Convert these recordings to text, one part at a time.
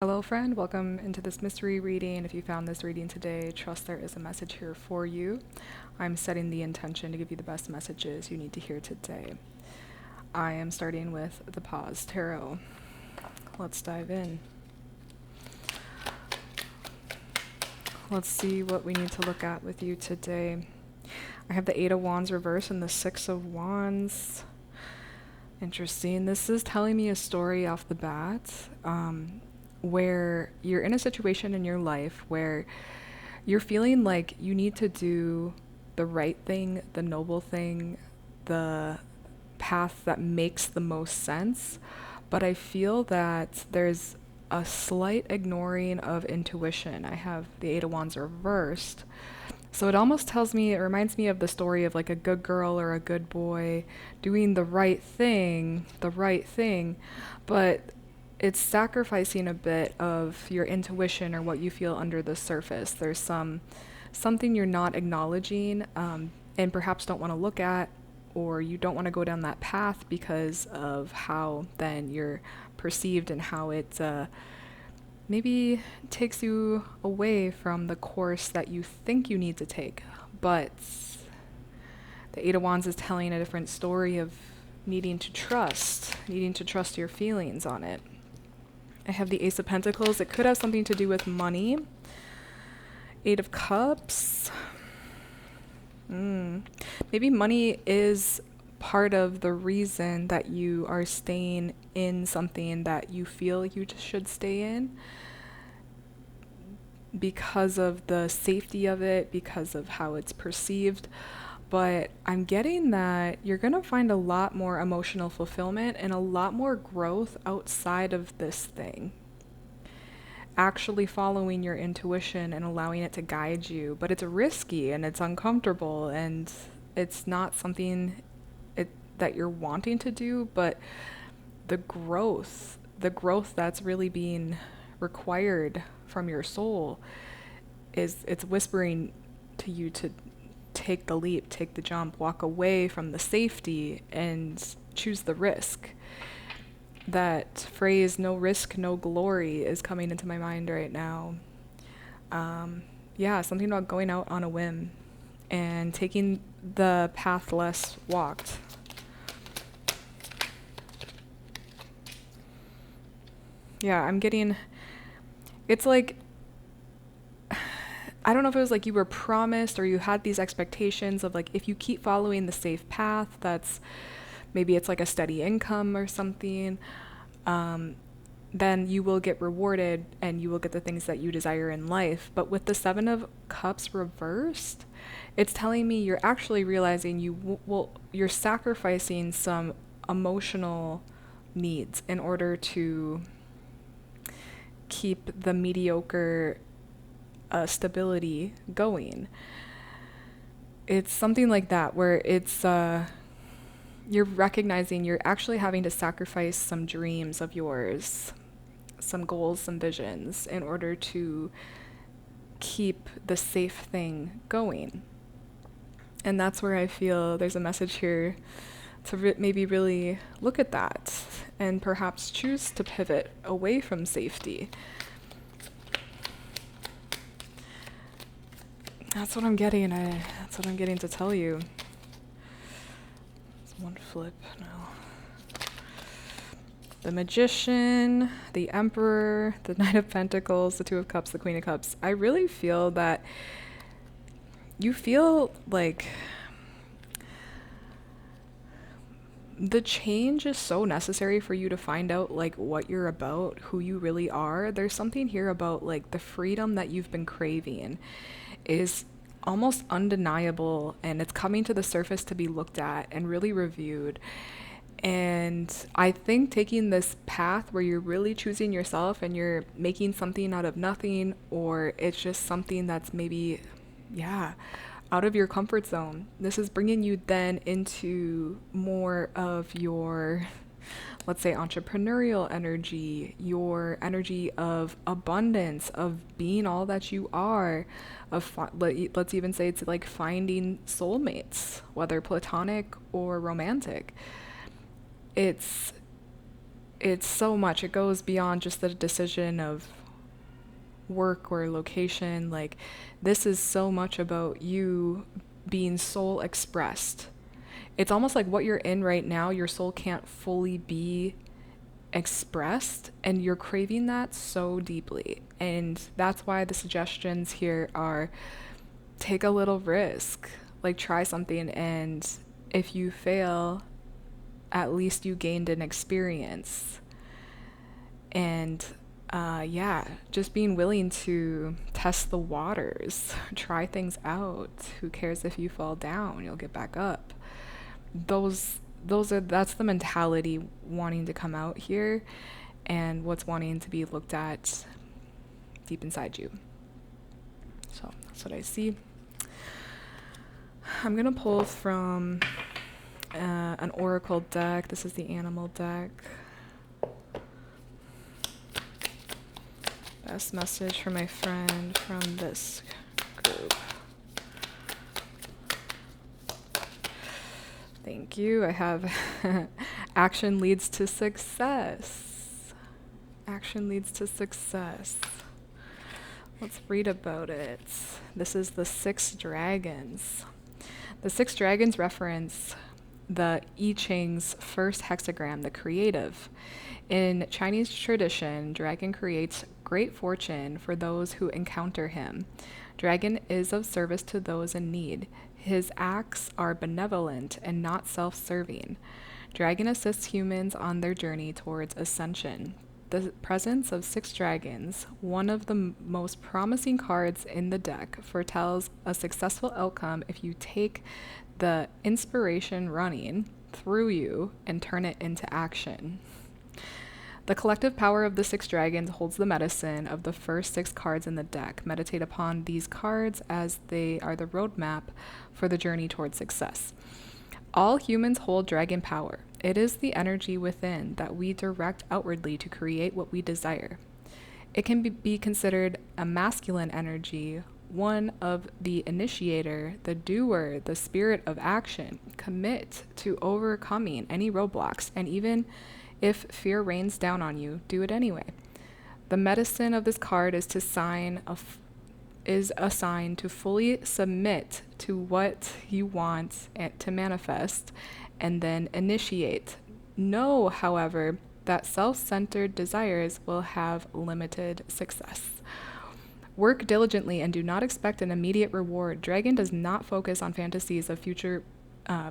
Hello, friend. Welcome into this mystery reading. If you found this reading today, trust there is a message here for you. I'm setting the intention to give you the best messages you need to hear today. I am starting with the Pause Tarot. Let's dive in. Let's see what we need to look at with you today. I have the Eight of Wands reversed and the Six of Wands. Interesting. This is telling me a story off the bat. Where you're in a situation in your life where you're feeling like you need to do the right thing, the noble thing, the path that makes the most sense. But I feel that there's a slight ignoring of intuition. I have the Eight of Wands reversed. So it almost tells me, it reminds me of the story of like a good girl or a good boy doing the right thing, but it's sacrificing a bit of your intuition or what you feel under the surface. There's something you're not acknowledging, and perhaps don't want to look at, or you don't want to go down that path because of how then you're perceived and how it maybe takes you away from the course that you think you need to take. But the Eight of Wands is telling a different story of needing to trust your feelings on it. I have the Ace of Pentacles. It could have something to do with money. Eight of Cups. Maybe money is part of the reason that you are staying in something that you feel you should stay in, because of the safety of it, because of how it's perceived. But I'm getting that you're going to find a lot more emotional fulfillment and a lot more growth outside of this thing. Actually following your intuition and allowing it to guide you. But it's risky and it's uncomfortable and it's not something that you're wanting to do, but the growth that's really being required from your soul it's whispering to you to take the leap, take the jump, walk away from the safety and choose the risk. That phrase, no risk, no glory, is coming into my mind right now. Something about going out on a whim and taking the path less walked. Yeah, I'm getting, it's like, I don't know if it was like you were promised or you had these expectations of like, if you keep following the safe path, that's maybe it's like a steady income or something, then you will get rewarded and you will get the things that you desire in life. But with the Seven of Cups reversed, it's telling me you're actually realizing you're sacrificing some emotional needs in order to keep the mediocre stability going. It's something like that where it's you're recognizing you're actually having to sacrifice some dreams of yours, some goals, some visions in order to keep the safe thing going. And that's where I feel there's a message here to maybe really look at that and perhaps choose to pivot away from safety. That's what I'm getting. That's what I'm getting to tell you. It's one flip now. The Magician, the Emperor, the Knight of Pentacles, the Two of Cups, the Queen of Cups. I really feel that you feel like the change is so necessary for you to find out like what you're about, who you really are. There's something here about like the freedom that you've been craving is almost undeniable, and it's coming to the surface to be looked at and really reviewed. And I think taking this path where you're really choosing yourself and you're making something out of nothing, or it's just something that's maybe, out of your comfort zone, this is bringing you then into more of your, let's say, entrepreneurial energy, your energy of abundance, of being all that you are, let's even say it's like finding soulmates, whether platonic or romantic. It's it's so much. It goes beyond just the decision of work or location. Like, this is so much about you being soul expressed. It's almost like what you're in right now, your soul can't fully be expressed, and you're craving that so deeply. And that's why the suggestions here are take a little risk, like try something, and if you fail, at least you gained an experience. And yeah, just being willing to test the waters, try things out. Who cares if you fall down? You'll get back up. That's the mentality wanting to come out here, and what's wanting to be looked at deep inside you. So that's what I see. I'm gonna pull from an oracle deck. This is the animal deck. Best message for my friend from this group. Thank you. I have action leads to success. Action leads to success. Let's read about it. This is the 6 dragons. The 6 dragons reference the I Ching's first hexagram, the creative. In Chinese tradition, dragon creates great fortune for those who encounter him. Dragon is of service to those in need. His acts are benevolent and not self-serving. Dragon assists humans on their journey towards ascension. The presence of 6 dragons, one of the most promising cards in the deck, foretells a successful outcome if you take the inspiration running through you and turn it into action. The collective power of the 6 dragons holds the medicine of the first 6 cards in the deck. Meditate upon these cards as they are the roadmap for the journey towards success. All humans hold dragon power. It is the energy within that we direct outwardly to create what we desire. It can be considered a masculine energy, one of the initiator, the doer, the spirit of action. Commit to overcoming any roadblocks, and even if fear rains down on you, do it anyway. The medicine of this card is a sign to fully submit to what you want to manifest, and then initiate. Know, however, that self-centered desires will have limited success. Work diligently and do not expect an immediate reward. Dragon does not focus on fantasies of future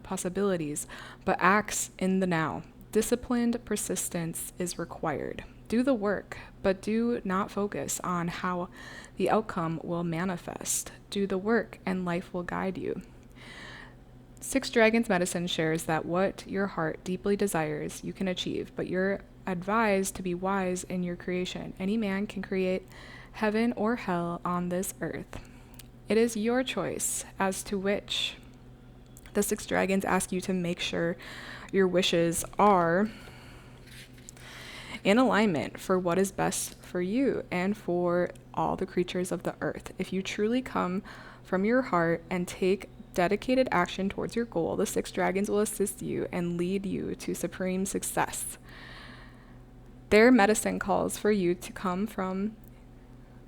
possibilities, but acts in the now. Disciplined persistence is required. Do the work, but do not focus on how the outcome will manifest. Do the work, and life will guide you. 6 Dragons Medicine shares that what your heart deeply desires, you can achieve, but you're advised to be wise in your creation. Any man can create heaven or hell on this earth. It is your choice as to which. The 6 dragons ask you to make sure your wishes are in alignment for what is best for you and for all the creatures of the earth. If you truly come from your heart and take dedicated action towards your goal, the 6 dragons will assist you and lead you to supreme success. Their medicine calls for you to come from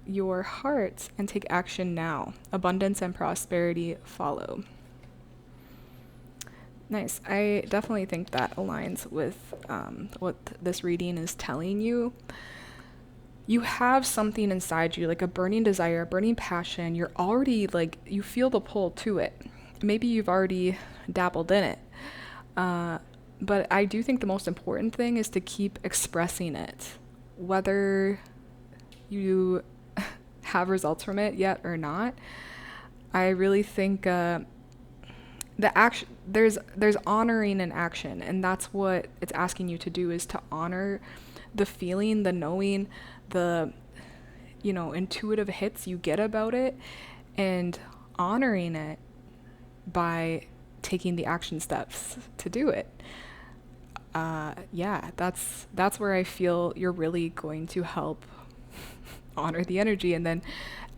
your heart and take action now. Abundance and prosperity follow. Nice. I definitely think that aligns with what this reading is telling you. You have something inside you, like a burning desire, a burning passion. You're already you feel the pull to it. Maybe you've already dabbled in it. But I do think the most important thing is to keep expressing it, whether you have results from it yet or not. I really think the action, there's honoring an action, and that's what it's asking you to do, is to honor the feeling, the knowing, the intuitive hits you get about it, and honoring it by taking the action steps to do it. That's where I feel you're really going to help honor the energy and then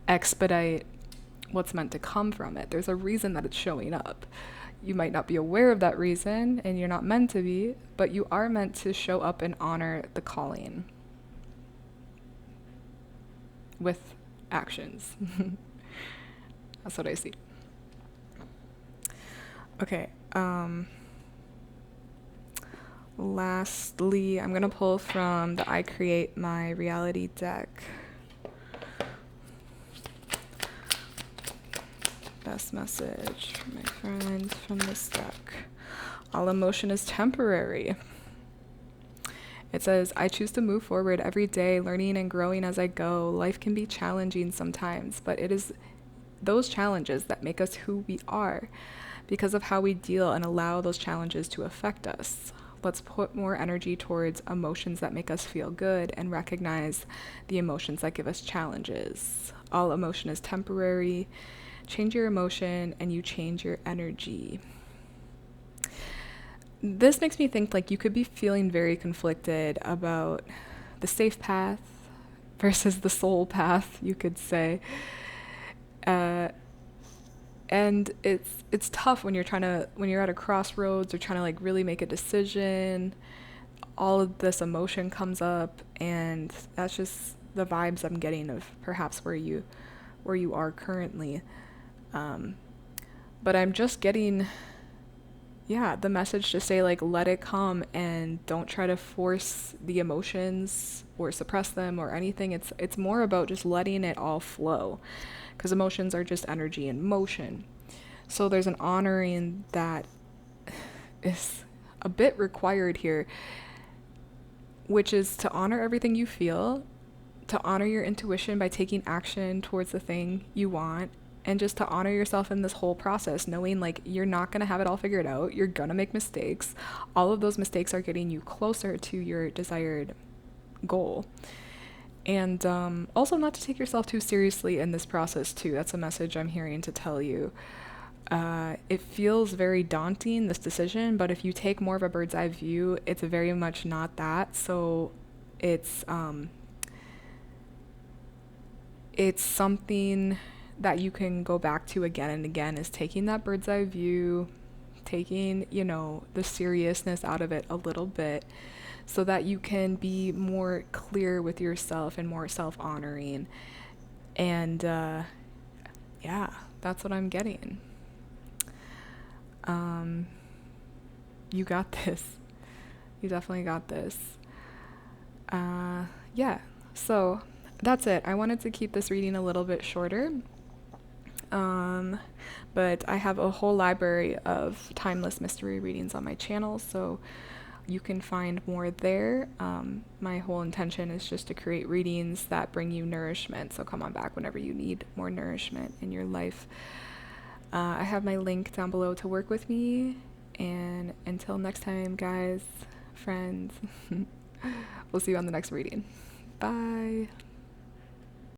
expedite what's meant to come from it. There's a reason that it's showing up. You might not be aware of that reason, and you're not meant to be, but you are meant to show up and honor the calling with actions. That's what I see. Okay, lastly, I'm gonna pull from the I Create My Reality deck. Best message for my friend from this deck. All emotion is temporary. It says, I choose to move forward every day, learning and growing as I go. Life can be challenging sometimes, but it is those challenges that make us who we are because of how we deal and allow those challenges to affect us. Let's put more energy towards emotions that make us feel good and recognize the emotions that give us challenges. All emotion is temporary. Change your emotion and you change your energy. This makes me think like you could be feeling very conflicted about the safe path versus the soul path, you could say. And it's tough when you're at a crossroads or trying to like really make a decision. All of this emotion comes up, and that's just the vibes I'm getting of perhaps where you are currently. But I'm just getting, the message to say like let it come and don't try to force the emotions or suppress them or anything. It's more about just letting it all flow, because emotions are just energy in motion. So there's an honoring that is a bit required here, which is to honor everything you feel, to honor your intuition by taking action towards the thing you want, and just to honor yourself in this whole process, knowing like you're not going to have it all figured out. You're going to make mistakes. All of those mistakes are getting you closer to your desired goal. And also not to take yourself too seriously in this process too. That's a message I'm hearing to tell you. It feels very daunting, this decision, but if you take more of a bird's eye view, it's very much not that. So it's something that you can go back to again and again, is taking that bird's eye view, taking, the seriousness out of it a little bit, so that you can be more clear with yourself and more self-honoring. And that's what I'm getting. You got this. You definitely got this. So that's it. I wanted to keep this reading a little bit shorter. But I have a whole library of timeless mystery readings on my channel, so you can find more there. My whole intention is just to create readings that bring you nourishment, so come on back whenever you need more nourishment in your life. I have my link down below to work with me, and until next time, guys, friends, we'll see you on the next reading. Bye.